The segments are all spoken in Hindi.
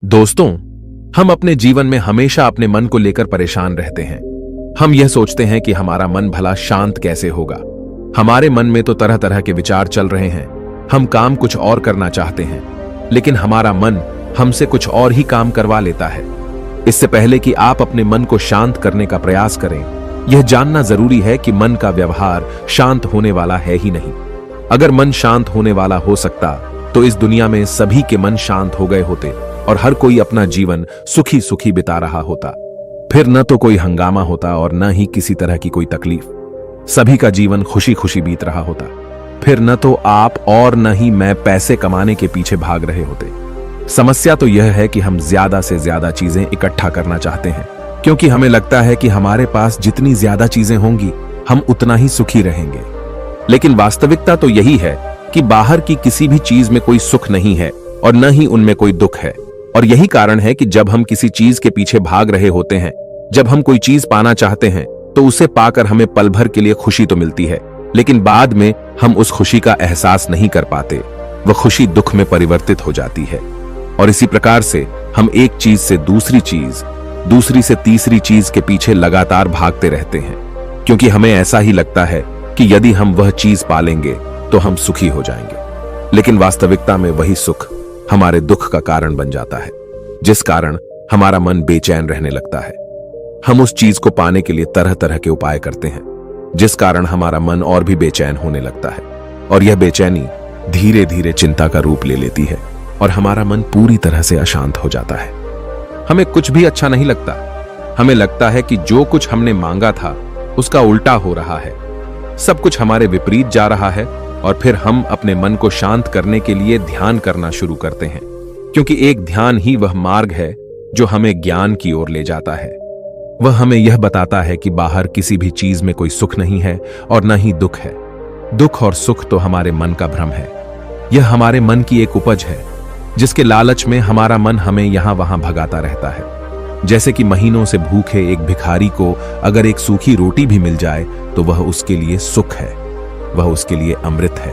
दोस्तों, हम अपने जीवन में हमेशा अपने मन को लेकर परेशान रहते हैं। हम यह सोचते हैं कि हमारा मन भला शांत कैसे होगा। हमारे मन में तो तरह तरह के विचार चल रहे हैं। हम काम कुछ और करना चाहते हैं, लेकिन हमारा मन हमसे कुछ और ही काम करवा लेता है। इससे पहले कि आप अपने मन को शांत करने का प्रयास करें, यह जानना जरूरी है कि मन का व्यवहार शांत होने वाला है ही नहीं। अगर मन शांत होने वाला हो सकता तो इस दुनिया में सभी के मन शांत हो गए होते और हर कोई अपना जीवन सुखी सुखी बिता रहा होता। फिर न तो कोई हंगामा होता और न ही किसी तरह की कोई तकलीफ। सभी का जीवन खुशी खुशी बीत रहा होता। फिर न तो आप और न ही मैं पैसे कमाने के पीछे भाग रहे होते। समस्या तो यह है कि हम ज्यादा से ज्यादा चीजें इकट्ठा करना चाहते हैं, क्योंकि हमें लगता है कि हमारे पास जितनी ज्यादा चीजें होंगी हम उतना ही सुखी रहेंगे। लेकिन वास्तविकता तो यही है कि बाहर की किसी भी चीज में कोई सुख नहीं है और न ही उनमें कोई दुख है। और यही कारण है कि जब हम किसी चीज के पीछे भाग रहे होते हैं, जब हम कोई चीज पाना चाहते हैं, तो उसे पाकर हमें पल भर के लिए खुशी तो मिलती है, लेकिन बाद में हम उस खुशी का एहसास नहीं कर पाते। वह खुशी दुख में परिवर्तित हो जाती है। और इसी प्रकार से हम एक चीज से दूसरी चीज, दूसरी से तीसरी चीज के पीछे लगातार भागते रहते हैं, क्योंकि हमें ऐसा ही लगता है कि यदि हम वह चीज पालेंगे तो हम सुखी हो जाएंगे। लेकिन वास्तविकता में वही सुख हमारे दुख का कारण बन जाता है, जिस कारण हमारा मन बेचैन रहने लगता है। हम उस चीज को पाने के लिए तरह तरह के उपाय करते हैं, जिस कारण हमारा मन और भी बेचैन होने लगता है। और यह बेचैनी धीरे धीरे चिंता का रूप ले लेती है और हमारा मन पूरी तरह से अशांत हो जाता है। हमें कुछ भी अच्छा नहीं लगता। हमें लगता है कि जो कुछ हमने मांगा था उसका उल्टा हो रहा है। सब कुछ हमारे विपरीत जा रहा है। और फिर हम अपने मन को शांत करने के लिए ध्यान करना शुरू करते हैं, क्योंकि एक ध्यान ही वह मार्ग है जो हमें ज्ञान की ओर ले जाता है। वह हमें यह बताता है कि बाहर किसी भी चीज में कोई सुख नहीं है और न ही दुख है। दुख और सुख तो हमारे मन का भ्रम है। यह हमारे मन की एक उपज है, जिसके लालच में हमारा मन हमें यहां वहां भगाता रहता है। जैसे कि महीनों से भूखे एक भिखारी को अगर एक सूखी रोटी भी मिल जाए तो वह उसके लिए सुख है, वह उसके लिए अमृत है।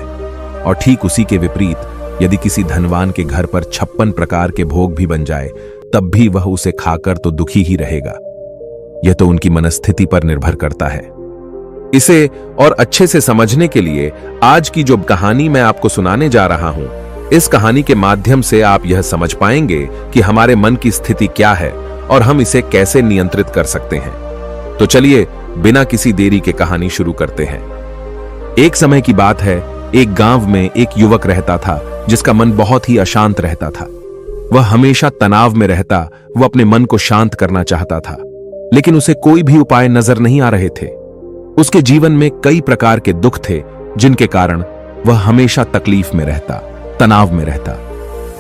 और ठीक उसी के विपरीत यदि किसी धनवान के घर पर 56 प्रकार के भोग भी बन जाए, तब भी वह उसे खाकर तो दुखी ही रहेगा। यह तो उनकी मनस्थिति पर निर्भर करता है। इसे और अच्छे से समझने के लिए आज की जो कहानी मैं आपको सुनाने जा रहा हूं, इस कहानी के माध्यम से आप यह समझ पाएंगे कि हमारे मन की स्थिति क्या है और हम इसे कैसे नियंत्रित कर सकते हैं। तो चलिए बिना किसी देरी के कहानी शुरू करते हैं। एक समय की बात है, एक गांव में एक युवक रहता था जिसका मन बहुत ही अशांत रहता था। वह हमेशा तनाव में रहता। वह अपने मन को शांत करना चाहता था, लेकिन उसे कोई भी उपाय नजर नहीं आ रहे थे। उसके जीवन में कई प्रकार के दुख थे, जिनके कारण वह हमेशा तकलीफ में रहता, तनाव में रहता।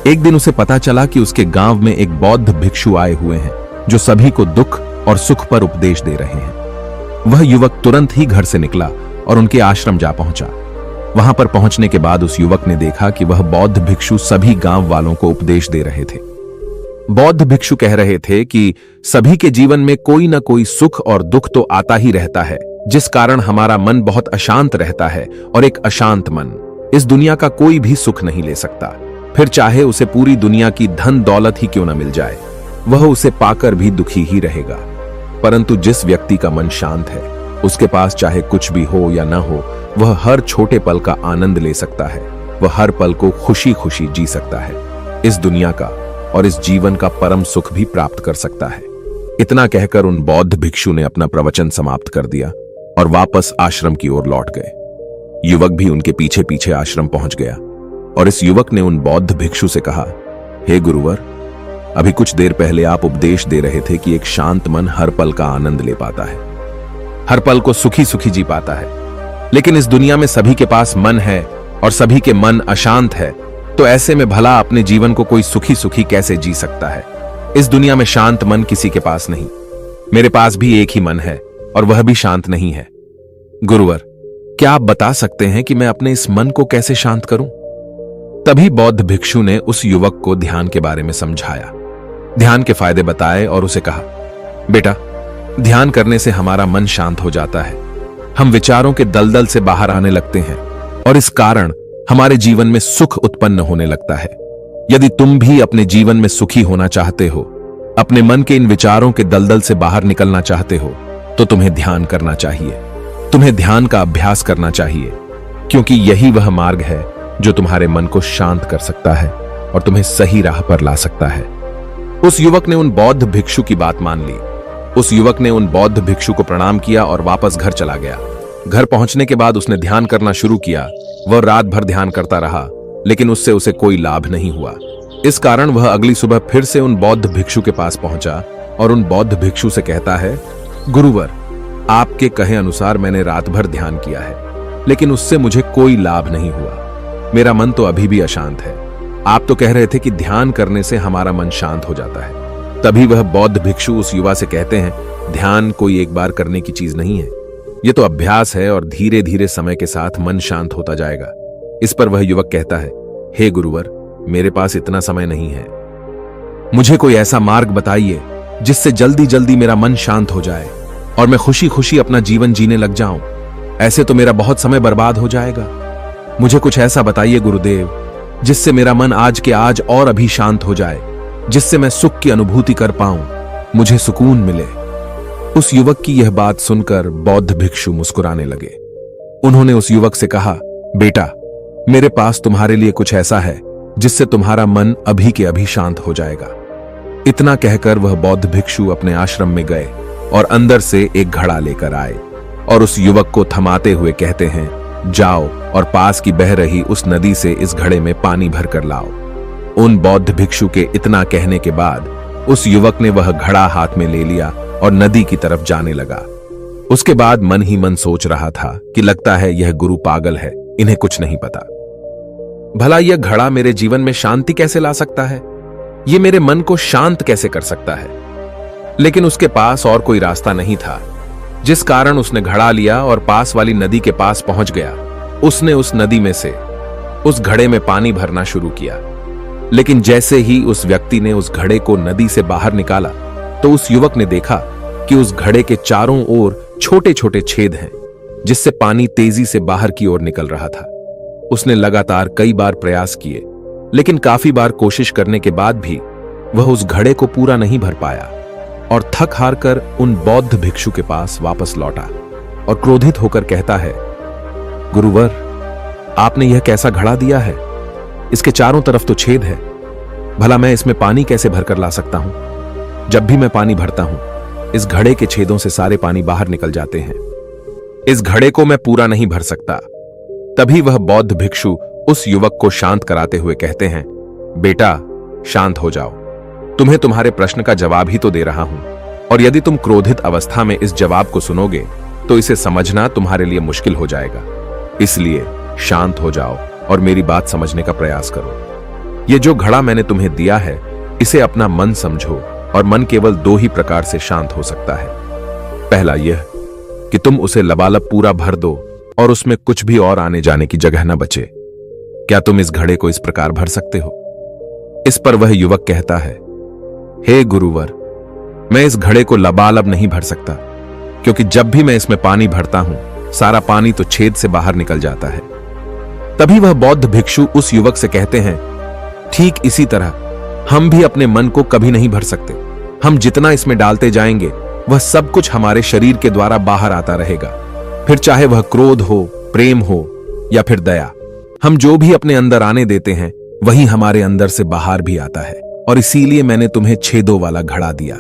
एक दिन उसे पता चला कि उसके गांव में एक बौद्ध भिक्षु आए हुए हैं, जो सभी को दुख और सुख पर उपदेश दे रहे हैं। वह युवक तुरंत ही घर से निकला और उनके आश्रम जा पहुंचा। वहां पर पहुंचने के बाद उस युवक ने देखा कि वह बौद्ध भिक्षु सभी गांव वालों को उपदेश दे रहे थे। बौद्ध भिक्षु कह रहे थे कि सभी के जीवन में कोई ना कोई सुख और दुख तो आता ही रहता है, जिस कारण हमारा मन बहुत अशांत रहता है। और एक अशांत मन इस दुनिया का कोई भी सुख नहीं ले सकता। फिर चाहे उसे पूरी दुनिया की धन दौलत ही क्यों न मिल जाए, वह उसे पाकर भी दुखी ही रहेगा। परंतु जिस व्यक्ति का मन शांत है, उसके पास चाहे कुछ भी हो या ना हो, वह हर छोटे पल का आनंद ले सकता है। वह हर पल को खुशी खुशी जी सकता है। इस दुनिया का और इस जीवन का परम सुख भी प्राप्त कर सकता है। इतना कहकर उन बौद्ध भिक्षु ने अपना प्रवचन समाप्त कर दिया और वापस आश्रम की ओर लौट गए। युवक भी उनके पीछे पीछे आश्रम पहुंच गया और इस युवक ने उन बौद्ध भिक्षु से कहा, हे गुरुवर, अभी कुछ देर पहले आप उपदेश दे रहे थे कि एक शांत मन हर पल का आनंद ले पाता है, हर पल को सुखी सुखी जी पाता है। लेकिन इस दुनिया में सभी के पास मन है और सभी के मन अशांत है, तो ऐसे में भला अपने जीवन को कोई सुखी सुखी कैसे जी सकता है। इस दुनिया में शांत मन किसी के पास नहीं। मेरे पास भी एक ही मन है और वह भी शांत नहीं है। गुरुवर, क्या आप बता सकते हैं कि मैं अपने इस मन को कैसे शांत करूं? तभी बौद्ध भिक्षु ने उस युवक को ध्यान के बारे में समझाया, ध्यान के फायदे बताए और उसे कहा, बेटा, ध्यान करने से हमारा मन शांत हो जाता है। हम विचारों के दलदल से बाहर आने लगते हैं और इस कारण हमारे जीवन में सुख उत्पन्न होने लगता है। यदि तुम भी अपने जीवन में सुखी होना चाहते हो, अपने मन के इन विचारों के दलदल से बाहर निकलना चाहते हो, तो तुम्हें ध्यान करना चाहिए। तुम्हें ध्यान का अभ्यास करना चाहिए, क्योंकि यही वह मार्ग है जो तुम्हारे मन को शांत कर सकता है और तुम्हें सही राह पर ला सकता है। उस युवक ने उन बौद्ध भिक्षु की बात मान ली। उस युवक ने उन बौद्ध भिक्षु को प्रणाम किया और वापस घर चला गया। घर पहुंचने के बाद उसने ध्यान करना शुरू किया। वह रात भर ध्यान करता रहा, लेकिन उससे उसे कोई लाभ नहीं हुआ। इस कारण वह अगली सुबह फिर से उन बौद्ध भिक्षु के पास पहुंचा और उन बौद्ध भिक्षु से कहता है, गुरुवर, आपके कहे अनुसार मैंने रात भर ध्यान किया है, लेकिन उससे मुझे कोई लाभ नहीं हुआ। मेरा मन तो अभी भी अशांत है। आप तो कह रहे थे कि ध्यान करने से हमारा मन शांत हो जाता है। तभी वह बौद्ध भिक्षु उस युवा से कहते हैं, ध्यान कोई एक बार करने की चीज नहीं है, ये तो अभ्यास है और धीरे धीरे समय के साथ मन शांत होता जाएगा। इस पर वह युवक कहता है, हे गुरुवर, मेरे पास इतना समय नहीं है। मुझे कोई ऐसा मार्ग बताइए जिससे जल्दी जल्दी मेरा मन शांत हो जाए और मैं खुशी खुशी अपना जीवन जीने लग जाऊं। ऐसे तो मेरा बहुत समय बर्बाद हो जाएगा। मुझे कुछ ऐसा बताइए गुरुदेव, जिससे मेरा मन आज के आज और अभी शांत हो जाए, जिससे मैं सुख की अनुभूति कर पाऊं, मुझे सुकून मिले। उस युवक की यह बात सुनकर बौद्ध भिक्षु मुस्कुराने लगे। उन्होंने उस युवक से कहा, बेटा, मेरे पास तुम्हारे लिए कुछ ऐसा है जिससे तुम्हारा मन अभी के अभी शांत हो जाएगा। इतना कहकर वह बौद्ध भिक्षु अपने आश्रम में गए और अंदर से एक घड़ा लेकर आए और उस युवक को थमाते हुए कहते हैं, जाओ और पास की बह रही उस नदी से इस घड़े में पानी भर कर लाओ। उन बौद्ध भिक्षु के इतना कहने के बाद उस युवक ने वह घड़ा हाथ में ले लिया और नदी की तरफ जाने लगा। उसके बाद मन ही मन सोच रहा था कि लगता है यह गुरु पागल है, इन्हें कुछ नहीं पता। भला यह घड़ा मेरे जीवन में शांति कैसे ला सकता है? यह मेरे मन को शांत कैसे कर सकता है? लेकिन उसके पास और कोई रास्ता नहीं था, जिस कारण उसने घड़ा लिया और पास वाली नदी के पास पहुंच गया। उसने उस नदी में से उस घड़े में पानी भरना शुरू किया, लेकिन जैसे ही उस व्यक्ति ने उस घड़े को नदी से बाहर निकाला तो उस युवक ने देखा कि उस घड़े के चारों ओर छोटे छोटे छेद हैं, जिससे पानी तेजी से बाहर की ओर निकल रहा था। उसने लगातार कई बार प्रयास किए, लेकिन काफी बार कोशिश करने के बाद भी वह उस घड़े को पूरा नहीं भर पाया और थक हार कर उन बौद्ध भिक्षु के पास वापस लौटा और क्रोधित होकर कहता है, गुरुवर, आपने यह कैसा घड़ा दिया है? इसके चारों तरफ तो छेद है। भला मैं इसमें पानी कैसे भरकर ला सकता हूं? जब भी मैं पानी भरता हूं, इस घड़े के छेदों से सारे पानी बाहर निकल जाते हैं। इस घड़े को मैं पूरा नहीं भर सकता। तभी वह बौद्ध भिक्षु उस युवक को शांत कराते हुए कहते हैं, बेटा, शांत हो जाओ। तुम्हें तुम्हारे प्रश्न का जवाब ही तो दे रहा हूं, और यदि तुम क्रोधित अवस्था में इस जवाब को सुनोगे तो इसे समझना तुम्हारे लिए मुश्किल हो जाएगा। इसलिए शांत हो जाओ और मेरी बात समझने का प्रयास करो। यह जो घड़ा मैंने तुम्हें दिया है, इसे अपना मन समझो, और मन केवल दो ही प्रकार से शांत हो सकता है। पहला यह कि तुम उसे लबालब पूरा भर दो और उसमें कुछ भी और आने जाने की जगह न बचे। क्या तुम इस घड़े को इस प्रकार भर सकते हो? इस पर वह युवक कहता है, हे गुरुवर, मैं इस घड़े को लबालब नहीं भर सकता, क्योंकि जब भी मैं इसमें पानी भरता हूं, सारा पानी तो छेद से बाहर निकल जाता है। तभी वह बौद्ध भिक्षु उस युवक से कहते हैं, ठीक इसी तरह हम भी अपने मन को कभी नहीं भर सकते। हम जितना इसमें डालते जाएंगे, वह सब कुछ हमारे शरीर के द्वारा बाहर आता रहेगा। फिर चाहे वह क्रोध हो, प्रेम हो या फिर दया, हम जो भी अपने अंदर आने देते हैं, वही हमारे अंदर से बाहर भी आता है। और इसीलिए मैंने तुम्हें छेदों वाला घड़ा दिया,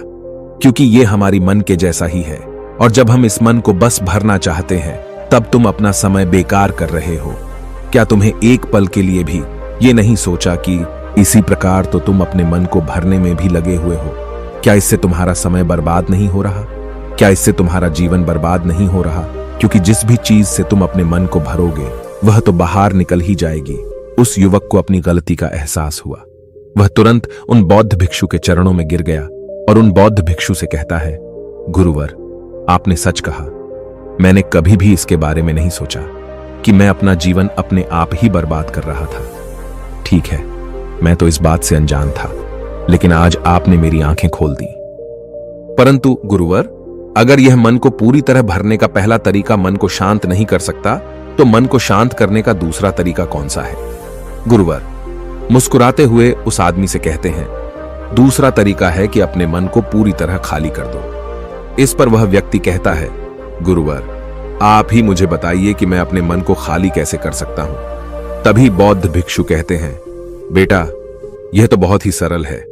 क्योंकि यह हमारी मन के जैसा ही है। और जब हम इस मन को बस भरना चाहते हैं, तब तुम अपना समय बेकार कर रहे हो। क्या तुम्हें एक पल के लिए भी ये नहीं सोचा कि इसी प्रकार तो तुम अपने मन को भरने में भी लगे हुए हो? क्या इससे तुम्हारा समय बर्बाद नहीं हो रहा? क्या इससे तुम्हारा जीवन बर्बाद नहीं हो रहा? क्योंकि जिस भी चीज से तुम अपने मन को भरोगे, वह तो बाहर निकल ही जाएगी। उस युवक को अपनी गलती का एहसास हुआ। वह तुरंत उन बौद्ध भिक्षु के चरणों में गिर गया और उन बौद्ध भिक्षु से कहता है, गुरुवर, आपने सच कहा। मैंने कभी भी इसके बारे में नहीं सोचा कि मैं अपना जीवन अपने आप ही बर्बाद कर रहा था। ठीक है, मैं तो इस बात से अनजान था, लेकिन आज आपने मेरी आंखें खोल दी। परंतु गुरुवर, अगर यह मन को पूरी तरह भरने का पहला तरीका मन को शांत नहीं कर सकता, तो मन को शांत करने का दूसरा तरीका कौन सा है? गुरुवर, मुस्कुराते हुए उस आदमी से कहते हैं, दूसरा तरीका है कि अपने मन को पूरी तरह खाली कर दो। इस पर वह व्यक्ति कहता है, गुरुवर, आप ही मुझे बताइए कि मैं अपने मन को खाली कैसे कर सकता हूं। तभी बौद्ध भिक्षु कहते हैं, बेटा, यह तो बहुत ही सरल है।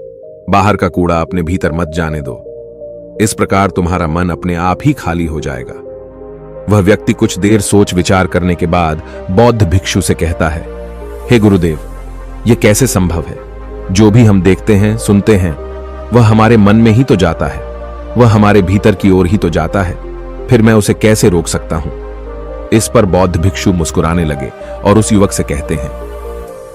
बाहर का कूड़ा अपने भीतर मत जाने दो। इस प्रकार तुम्हारा मन अपने आप ही खाली हो जाएगा। वह व्यक्ति कुछ देर सोच विचार करने के बाद बौद्ध भिक्षु से कहता है, हे गुरुदेव, यह कैसे संभव है? जो भी हम देखते हैं, सुनते हैं, वह हमारे मन में ही तो जाता है, वह हमारे भीतर की ओर ही तो जाता है। फिर मैं उसे कैसे रोक सकता हूं? इस पर बौद्ध भिक्षु मुस्कुराने लगे और उस युवक से कहते हैं,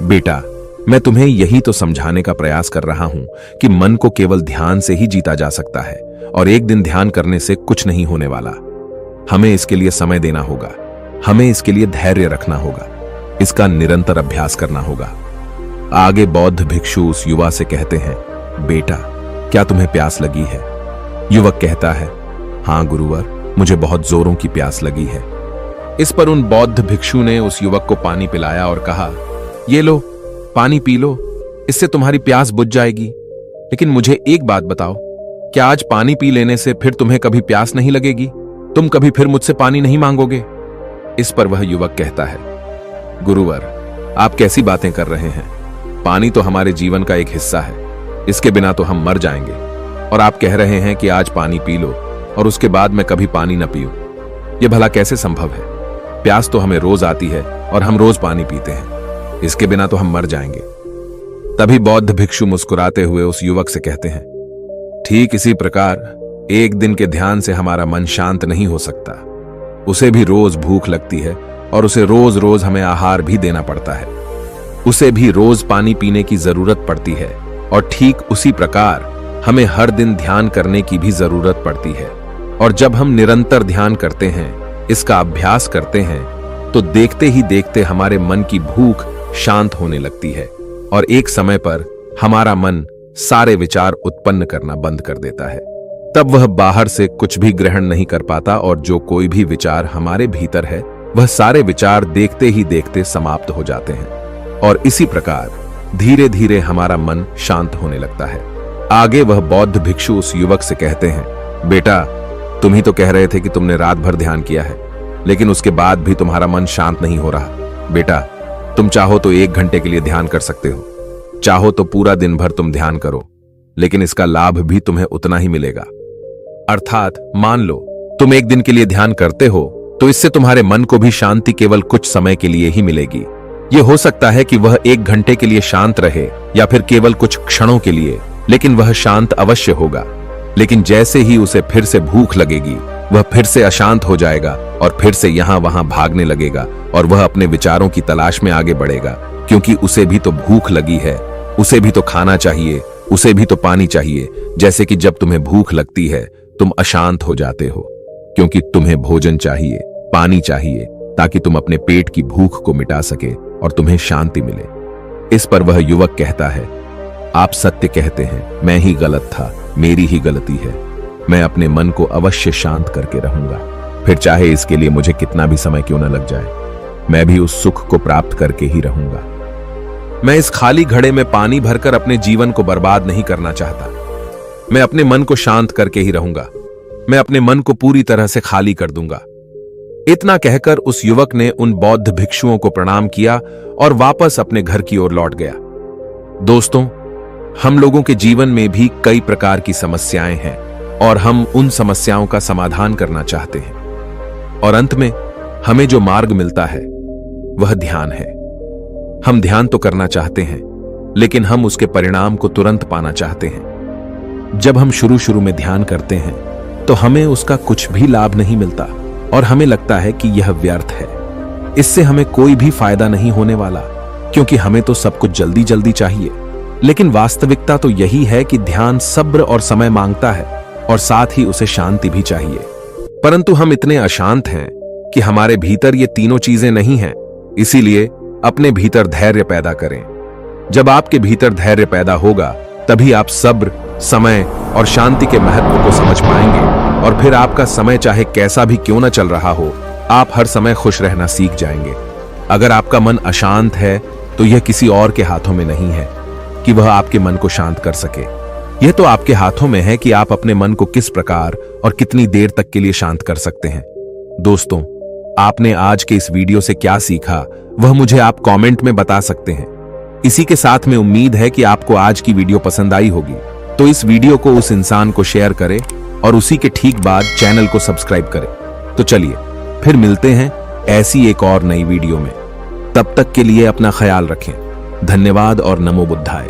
बेटा, मैं तुम्हें यही तो समझाने का प्रयास कर रहा हूं कि मन को केवल ध्यान से ही जीता जा सकता है और एक दिन ध्यान करने से कुछ नहीं होने वाला। हमें इसके लिए समय देना होगा, हमें इसके लिए धैर्य रखना होगा, इसका निरंतर अभ्यास करना होगा। आगे बौद्ध भिक्षु उस युवा से कहते हैं, बेटा, क्या तुम्हें प्यास लगी है? युवक कहता है, हां गुरुवर, मुझे बहुत जोरों की प्यास लगी है। इस पर उन बौद्ध भिक्षु ने उस युवक को पानी पिलाया और कहा, ये लो, पानी पी लो, इससे तुम्हारी प्यास बुझ जाएगी। लेकिन मुझे एक बात बताओ, क्या आज पानी पी लेने से फिर तुम्हें कभी प्यास नहीं लगेगी? तुम कभी फिर मुझसे पानी नहीं मांगोगे? इस पर वह युवक कहता है, गुरुवर, आप कैसी बातें कर रहे हैं? पानी तो हमारे जीवन का एक हिस्सा है, इसके बिना तो हम मर जाएंगे। और आप कह रहे हैं कि आज पानी पी लो और उसके बाद मैं कभी पानी न पीऊं। यह भला कैसे संभव है? प्यास तो हमें रोज आती है और हम रोज पानी पीते हैं, इसके बिना तो हम मर जाएंगे। तभी बौद्ध भिक्षु मुस्कुराते हुए उस युवक से कहते हैं, ठीक इसी प्रकार एक दिन के ध्यान से हमारा मन शांत नहीं हो सकता। उसे भी रोज भूख लगती है और उसे रोज रोज हमें आहार भी देना पड़ता है। उसे भी रोज पानी पीने की जरूरत पड़ती है और ठीक उसी प्रकार हमें हर दिन ध्यान करने की भी जरूरत पड़ती है। और जब हम निरंतर ध्यान करते हैं, इसका अभ्यास करते हैं, तो देखते ही देखते हमारे मन की भूख शांत होने लगती है और एक समय पर हमारा मन सारे विचार उत्पन्न करना बंद कर देता है। तब वह बाहर से कुछ भी ग्रहण नहीं कर पाता और जो कोई भी विचार हमारे भीतर है, वह सारे विचार देखते ही देखते समाप्त हो जाते हैं और इसी प्रकार धीरे धीरे हमारा मन शांत होने लगता है। आगे वह बौद्ध भिक्षु उस युवक से कहते हैं, बेटा, तुम ही तो कह रहे थे कि तुमने रात भर ध्यान किया है, लेकिन उसके बाद भी तुम्हारा मन शांत नहीं हो रहा। बेटा, तुम चाहो तो 1 घंटे के लिए ध्यान कर सकते हो, चाहो तो पूरा दिन भर तुम ध्यान करो, लेकिन इसका लाभ भी तुम्हें उतना ही मिलेगा। अर्थात मान लो तुम 1 दिन के लिए ध्यान करते हो तो इससे तुम्हारे मन को भी शांति केवल कुछ समय के लिए ही मिलेगी। यह हो सकता है कि वह 1 घंटे के लिए शांत रहे या फिर केवल कुछ क्षणों के लिए, लेकिन वह शांत अवश्य होगा। लेकिन जैसे ही उसे फिर से भूख लगेगी, वह फिर से अशांत हो जाएगा और फिर से यहां वहां भागने लगेगा और वह अपने विचारों की तलाश में आगे बढ़ेगा, क्योंकि उसे भी तो भूख लगी है, उसे भी तो खाना चाहिए, उसे भी तो पानी चाहिए। जैसे कि जब तुम्हें भूख लगती है तुम अशांत हो जाते हो, क्योंकि तुम्हें भोजन चाहिए, पानी चाहिए, ताकि तुम अपने पेट की भूख को मिटा सके और तुम्हें शांति मिले। इस पर वह युवक कहता है, आप सत्य कहते हैं, मैं ही गलत था, मेरी ही गलती है। मैं अपने मन को अवश्य शांत करके रहूंगा, फिर चाहे इसके लिए मुझे कितना भी समय क्यों न लग जाए, मैं भी उस सुख को प्राप्त करके ही रहूंगा। मैं इस खाली घड़े में पानी भरकर अपने जीवन को बर्बाद नहीं करना चाहता। मैं अपने मन को शांत करके ही रहूंगा, मैं अपने मन को पूरी तरह से खाली कर दूंगा। इतना कहकर उस युवक ने उन बौद्ध भिक्षुओं को प्रणाम किया और वापस अपने घर की ओर लौट गया। दोस्तों, हम लोगों के जीवन में भी कई प्रकार की समस्याएं हैं और हम उन समस्याओं का समाधान करना चाहते हैं, और अंत में हमें जो मार्ग मिलता है वह ध्यान है। हम ध्यान तो करना चाहते हैं, लेकिन हम उसके परिणाम को तुरंत पाना चाहते हैं। जब हम शुरू में ध्यान करते हैं तो हमें उसका कुछ भी लाभ नहीं मिलता और हमें लगता है कि यह व्यर्थ है, इससे हमें कोई भी फायदा नहीं होने वाला, क्योंकि हमें तो सब कुछ जल्दी जल्दी चाहिए। लेकिन वास्तविकता तो यही है कि ध्यान सब्र और समय मांगता है और साथ ही उसे शांति भी चाहिए। परंतु हम इतने अशांत हैं कि हमारे भीतर ये तीनों चीजें नहीं हैं। इसीलिए अपने भीतर धैर्य पैदा करें। जब आपके भीतर धैर्य पैदा होगा, तभी आप सब्र, समय और शांति के महत्व को समझ पाएंगे, और फिर आपका समय चाहे कैसा भी क्यों न चल रहा हो, आप हर समय खुश रहना सीख जाएंगे। अगर आपका मन अशांत है तो यह किसी और के हाथों में नहीं है कि वह आपके मन को शांत कर सके। यह तो आपके हाथों में है कि आप अपने मन को किस प्रकार और कितनी देर तक के लिए शांत कर सकते हैं। दोस्तों, आपने आज के इस वीडियो से क्या सीखा वह मुझे आप कमेंट में बता सकते हैं। इसी के साथ में उम्मीद है कि आपको आज की वीडियो पसंद आई होगी, तो इस वीडियो को उस इंसान को शेयर करें और उसी के ठीक बाद चैनल को सब्सक्राइब करें। तो चलिए फिर मिलते हैं ऐसी एक और नई वीडियो में। तब तक के लिए अपना ख्याल रखें। धन्यवाद और नमो बुद्धाय।